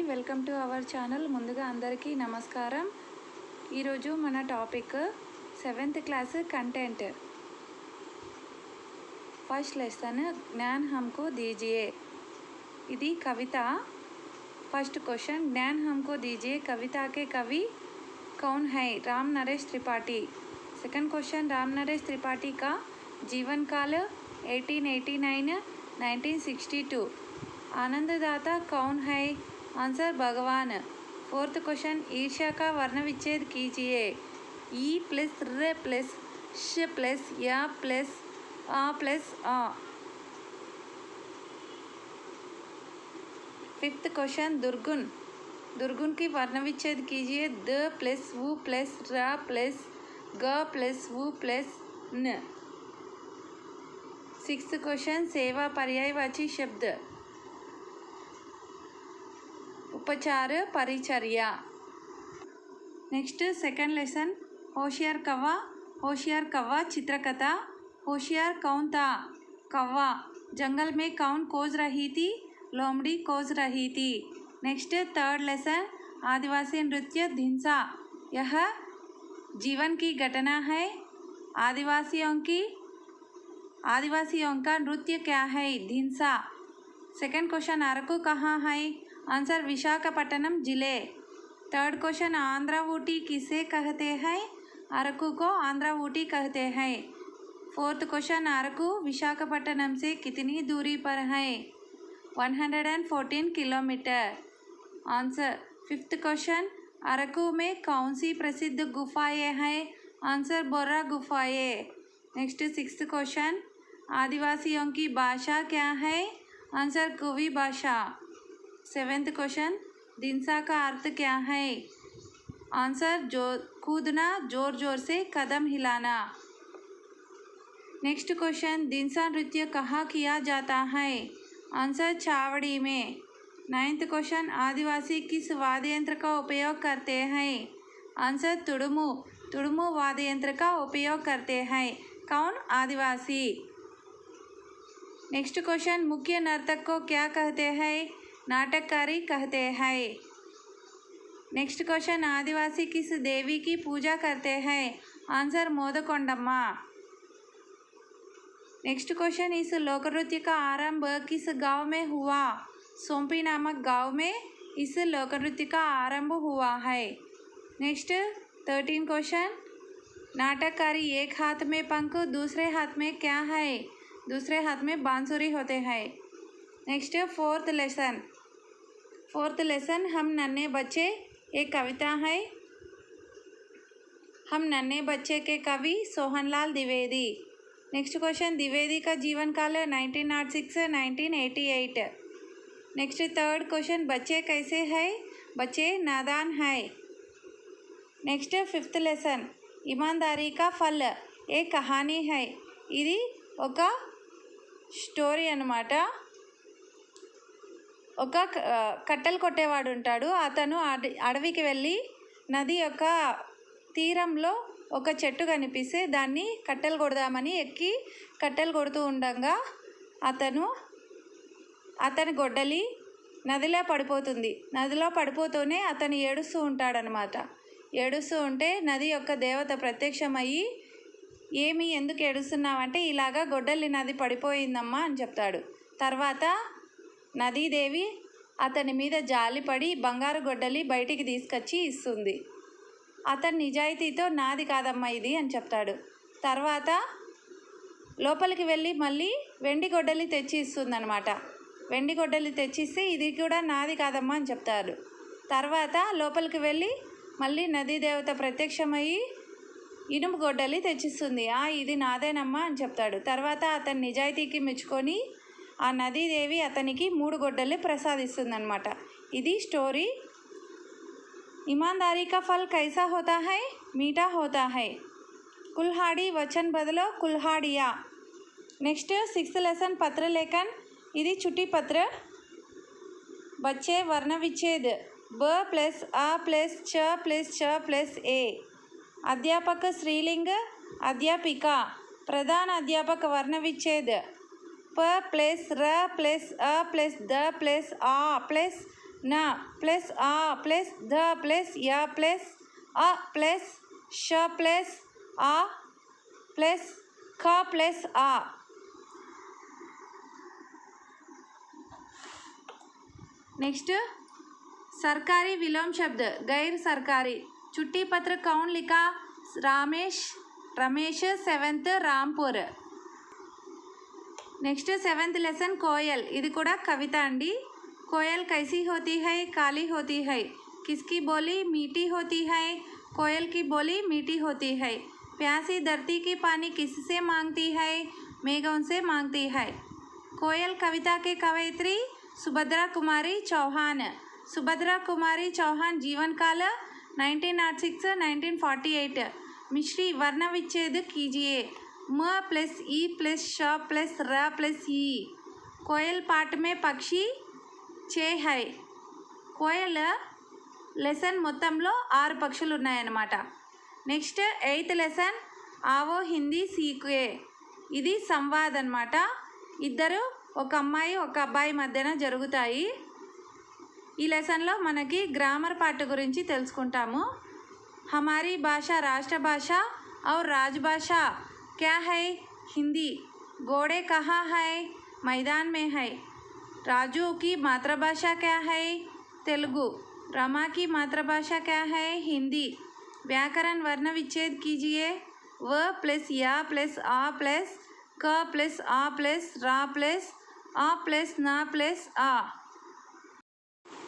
Welcome to our channel. ముందుగా అందరికీ నమస్కారం. ఈరోజు మన topic 7th class content. First lesson జ్ఞాన్ హమ్కో దీజియే. ఇది కవిత. ఫస్ట్ క్వశ్చన్, జ్ఞాన్ హమ్కో దీజియే కవితా కే కవి కౌన్ హై? राम नरेश त्रिपाठी. सेकंड क्वेश्चन, राम नरेश त्रिपाठी का जीवन काल 1889 1962. आनंददाता कौन है? आंसर भगवान. फोर्थ क्वेश्चन, ईर्ष्या का वर्ण विच्छेद कीजिए. ई प्लस र प्लस श प्लस या प्लस आ प्लस आ. फिफ्थ क्वेश्चन, दुर्गुण. दुर्गुण की वर्ण विच्छेद कीजिए. द प्लस वु प्लस र प्लस ग प्लस वु प्लस न. सिक्स्थ क्वेश्चन, सेवा पर्यायवाची शब्द. उपचार परिचर्या. नेक्स्ट सेकंड लेसन, होशियार कौवा. होशियार कौवा चित्रकथा. होशियार कौन था? कौवा. जंगल में कौन खोज रही थी? लोमड़ी खोज रही थी. नेक्स्ट थर्ड लेसन, आदिवासी नृत्य धिंसा. यह जीवन की घटना है. आदिवासियों का नृत्य क्या है? धिंसा. सेकंड क्वेश्चन, अरकू कहाँ है? आंसर विशाखापट्टनम जिले. थर्ड क्वेश्चन, आंध्रा ऊटी किसे कहते हैं? अरकू को आंध्रा ऊटी कहते हैं. फोर्थ क्वेश्चन, अरकू विशाखापट्टनम से कितनी दूरी पर है? 114 kilometre. Answer. Fifth question, Araku में कौन सी प्रसिद्ध गुफाएं हैं? आंसर बोर्रा गुफाएं. नेक्स्ट सिक्स्थ क्वेश्चन, आदिवासियों की भाषा क्या है? आंसर कुवी भाषा. सेवेंथ क्वेश्चन, दिनसा का अर्थ क्या है? आंसर कूदना, जोर जोर से कदम हिलाना. नेक्स्ट क्वेश्चन, दिनसा नृत्य कहाँ किया जाता है? आंसर चावड़ी में. नाइन्थ क्वेश्चन, आदिवासी किस वाद्य यंत्र का उपयोग करते हैं? आंसर तुड़मू. तुड़मू वाद्य यंत्र का उपयोग करते हैं. कौन? आदिवासी. नेक्स्ट क्वेश्चन, मुख्य नर्तक को क्या कहते हैं? नाटककारी कहते हैं. नेक्स्ट क्वेश्चन, आदिवासी किस देवी की पूजा करते हैं? आंसर मोदकोंडम्मा. नेक्स्ट क्वेश्चन, इस लोकनृत्य का आरंभ किस गांव में हुआ? सोंपी नामक गांव में इस लोकनृत्य का आरंभ हुआ है. नेक्स्ट 13 क्वेश्चन, नाटककारी एक हाथ में पंख दूसरे हाथ में क्या है? दूसरे हाथ में बांसुरी होते हैं. नेक्स्ट फोर्थ लेसन, हम नन्हे बच्चे एक कविता है. हम नन्हे बच्चे के कवि सोहनलाल द्विवेदी. नेक्स्ट क्वेश्चन, द्विवेदी का जीवन काल 1906 1988. नेक्स्ट थर्ड क्वेश्चन, बच्चे कैसे हैं? बच्चे नादान हैं. नेक्स्ट फिफ्थ लेसन, ईमानदारी का फल एक कहानी है. ఇది ఒక స్టోరీ అన్నమాట. ఒక కట్టెలు కొట్టేవాడు ఉంటాడు. అతను అడవికి వెళ్ళి నది యొక్క తీరంలో ఒక చెట్టు కనిపిస్తే దాన్ని కట్టెలు కొడదామని ఎక్కి కట్టెలు కొడుతూ ఉండగా అతని గొడ్డలి నదిలో పడిపోతుంది. నదిలో పడిపోతూనే అతను ఏడుస్తూ ఉంటాడనమాట. ఏడుస్తూ ఉంటే నది యొక్క దేవత ప్రత్యక్షమయ్యి, ఎందుకు ఏడుస్తున్నావంటే, ఇలాగా గొడ్డలి నది పడిపోయిందమ్మా అని చెప్తాడు. తర్వాత నదీదేవి అతని మీద జాలిపడి బంగారు గొడ్డలి బయటికి తీసుకొచ్చి ఇస్తుంది. అతని నిజాయితీతో నాది కాదమ్మా ఇది అని చెప్తాడు. తర్వాత లోపలికి వెళ్ళి మళ్ళీ వెండి గొడ్డలి తెచ్చి ఇస్తుందన్నమాట. వెండి గొడ్డలి తెచ్చిస్తే ఇది కూడా నాది కాదమ్మా అని చెప్తాడు. తర్వాత లోపలికి వెళ్ళి మళ్ళీ నదీదేవత ప్రత్యక్షమయ్యి ఇనుము గొడ్డలి తెచ్చిస్తుంది. ఇది నాదేనమ్మా అని చెప్తాడు. తర్వాత అతని నిజాయితీకి మెచ్చుకొని ఆ నదీదేవి అతనికి 3 గొడ్డలి ప్రసాదిస్తుందన్నమాట. ఇది స్టోరీ. ईमानदारी का फल कैसा होता है? मीठा होता है. कुल्हाड़ी वचन बदलो कुल्हाड़िया. नेक्स्ट सिक्स्थ लेसन, पत्र लेखन. ఇది చుట్టి పత్ర. बच्चे वर्ण विच्छेद ब प्लस आ प्लस च प्लस च प्लस ए. अध्यापक स्त्रीलिंग अध्यापिका. प्रधान अध्यापक वर्ण विच्छेद प प्लस र प्लस अ प्लस द प्लस आ प्लस ना प्लस आ प्लस ध प्लस या प्लस अ प्लस श प्लस आ प्लस ख प्लस आ। नेक्स्ट सरकारी विलोम शब्द गैर सरकारी। छुट्टी पत्र कौन लिखा? Ramesh 7th Rampur. Next 7th lesson Koyal, ఇది కూడా కవిత అండి। कोयल कैसी होती है? काली होती है। किसकी बोली मीठी होती है? कोयल की बोली मीठी होती है। प्यासी धरती की पानी किससे मांगती है? मेघों से मांगती है। कोयल कविता के कवयित्री सुभद्रा कुमारी चौहान। सुभद्रा कुमारी चौहान जीवन काल 1906-1948। मिश्री वर्ण विच्छेद कीजिए। म प्लस ई प्लस श प्लस र प्लस ई। कोयल पाठ में पक्षी 6 है। కోయల్ లెసన్ మొత్తంలో 6 పక్షులు ఉన్నాయన్నమాట। Next 8th lesson Ao Hindi CK, ఇది సంవాద్ అన్నమాట। ఇద్దరు ఒక అమ్మాయి ఒక అబ్బాయి మధ్యన జరుగుతాయి। ఈ లెసన్లో మనకి గ్రామర్ పార్ట్ గురించి తెలుసుకుంటాము। हमारी भाषा राष्ट्र भाषा और राजभाषा क्या है? हिंदी। घोड़े कहाँ है? मैदान में है। राजू की मातृभाषा क्या है? तेलुगु। रमा की मातृभाषा क्या है? हिंदी। व्याकरण वर्ण विच्छेद कीजिए। व प्लस या प्लस आ प्लस क प्लस आ प्लस रा प्लस आ प्लस ना प्लस आ।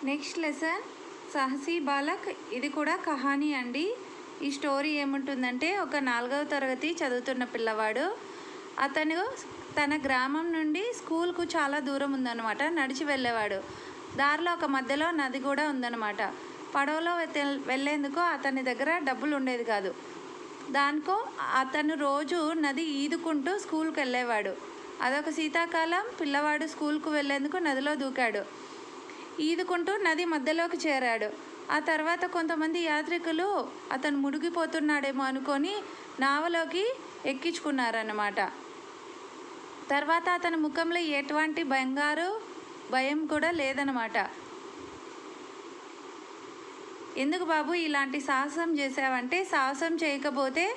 నెక్స్ట్ లెసన్ సాహసీ బాలక్, ఇది కూడా కహానీ అండి। ఈ స్టోరీ ఏముంటుందంటే ఒక 4వ తరగతి చదువుతున్న పిల్లవాడు, అతను తన గ్రామం నుండి స్కూల్కు చాలా దూరం ఉందన్నమాట, నడిచి వెళ్ళేవాడు। దారిలో ఒక మధ్యలో నది కూడా ఉందన్నమాట। పడవలో వెళ్ళేందుకు అతని దగ్గర డబ్బులు ఉండేది కాదు। దానికో అతను రోజు నది ఈదుకుంటూ స్కూల్కి వెళ్ళేవాడు। అదొక శీతాకాలం, పిల్లవాడు స్కూల్కు వెళ్ళేందుకు నదిలో దూకాడు। ఈదుకుంటూ నది మధ్యలోకి చేరాడు। ఆ తర్వాత కొంతమంది యాత్రికులు అతను మునిగిపోతున్నాడేమో అనుకొని నావలోకి ఎక్కించుకున్నారన్నమాట। తర్వాత అతని ముఖంలో ఎటువంటి భయం కూడా లేదన్నమాట। ఎందుకు బాబు ఇలాంటి సాహసం చేసావంటే, సాహసం చేయకపోతే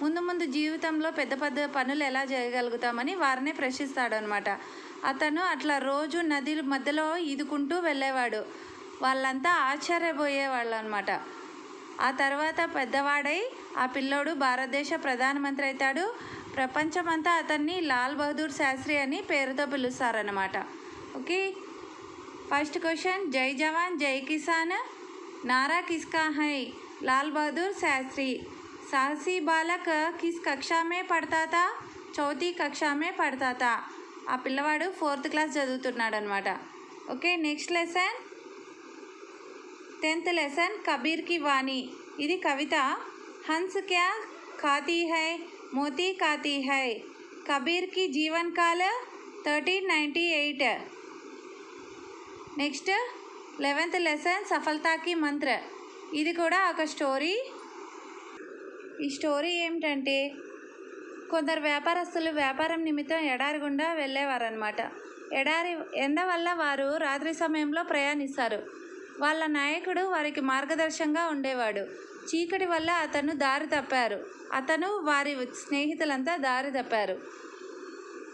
ముందు జీవితంలో పెద్ద పనులు ఎలా చేయగలుగుతామని వారిని ప్రశ్నిస్తాడు అనమాట। అతను అట్లా రోజు నది మధ్యలో ఈదుకుంటూ వెళ్ళేవాడు। వాళ్ళంతా ఆశ్చర్యపోయేవాళ్ళు అనమాట। ఆ తర్వాత పెద్దవాడై ఆ పిల్లోడు భారతదేశ ప్రధానమంత్రి అవుతాడు। ప్రపంచమంతా అతన్ని లాల్ బహదూర్ శాస్త్రి అని పేరుతో పిలుస్తారన్నమాట। ఓకే, फर्स्ट क्वेश्चन जय जवान जय किसान नारा किसका है? लाल बहादुर शास्त्री। साहसी बालक किस कक्षा में पढ़ता था? चौथी कक्षा में पढ़ता था। ఆ పిల్లవాడు 4th క్లాస్ చదువుతున్నాడు అనమాట। Okay, next lesson 10th lesson Kabir కి వాణి, ఇది కవిత। हंस क्या खाती है? मोती खाती है। कबीर की जीवन काल 1398। నెక్స్ట్ 11th లెసన్ సఫలతాకి మంత్ర, ఇది కూడా ఒక స్టోరీ। ఈ స్టోరీ ఏమిటంటే, కొందరు వ్యాపారస్తులు వ్యాపారం నిమిత్తం ఎడారి గుండా వెళ్ళేవారనమాట। ఎండ వల్ల వారు రాత్రి సమయంలో ప్రయాణిస్తారు। వాళ్ళ నాయకుడు వారికి మార్గదర్శకంగా ఉండేవాడు। చీకటి వల్ల అతను వారి స్నేహితులంతా దారి తప్పారు।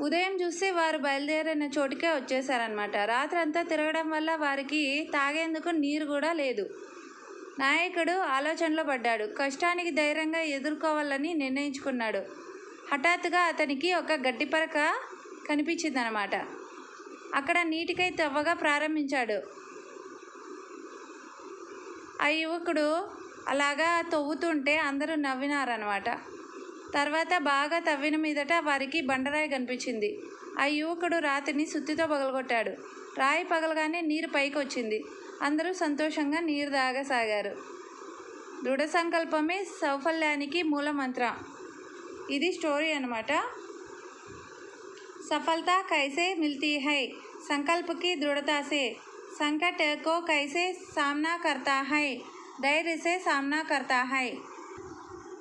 ఉదయం చూస్తే వారు బయలుదేరిన చోటుకే వచ్చేసారనమాట। రాత్రంతా తిరగడం వల్ల వారికి తాగేందుకు నీరు కూడా లేదు। నాయకుడు ఆలోచనలో పడ్డాడు। కష్టానికి ధైర్యంగా ఎదుర్కోవాలని నిర్ణయించుకున్నాడు। హఠాత్తుగా అతనికి ఒక గడ్డి పరక కనిపించిందనమాట। అక్కడ నీటికై తవ్వగా ప్రారంభించాడు। ఆ యువకుడు అలాగా తవ్వుతుంటే అందరూ నవ్వినారనమాట। తర్వాత బాగా తవ్విన మీదట వారికి బండరాయి కనిపించింది। ఆ యువకుడు రాతిని సుత్తితో పగలగొట్టాడు। రాయి పగలగానే నీరు పైకి వచ్చింది। అందరూ సంతోషంగా నీరు తాగసాగారు। దృఢ సంకల్పమే సౌఫల్యానికి మూల మంత్రం, ఇది స్టోరీ అనమాట। सफलता कैसे मिलती है? संकल्प की दृढ़ता से। संकट को कैसे सामना करता है? धैर्य से सामना करता है।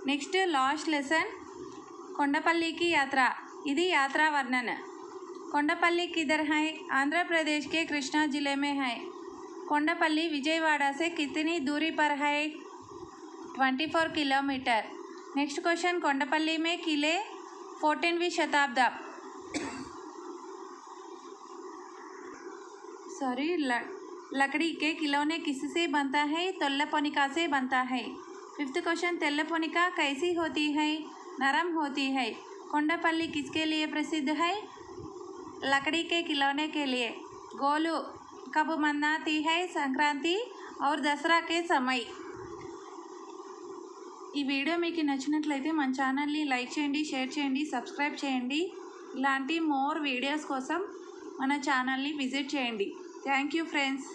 नेक्स्ट लास्ट लेसन కొండపల్లి की यात्रा, ఇది यात्रा वर्णन। కొండపల్లి किधर है? आंध्र प्रदेश के कृष्णा जिले में है। कोंडापल्ली विजयवाड़ा से कितनी दूरी पर है? 24 किलोमीटर। नेक्स्ट क्वेश्चन, कोंडापल्ली में किले 14वीं शताब्दी लकड़ी के खिलौने किससे बनता है? तेल्लपोनिका से बनता है। 5th क्वेश्चन, तेल्लपोनिका कैसी होती है? नरम होती है। कोंडापल्ली किसके लिए प्रसिद्ध है? लकड़ी के खिलौने के लिए। गोलू कब मनाती है? संक्रांति और दसरा के समय। ఈ వీడియో మీకు నచ్చినట్లయితే మన ఛానల్ని లైక్ చేయండి, షేర్ చేయండి, సబ్స్క్రైబ్ చేయండి. ఇలాంటి మోర్ వీడియోస్ కోసం మన ఛానల్ని విజిట్ చేయండి. Thank you friends.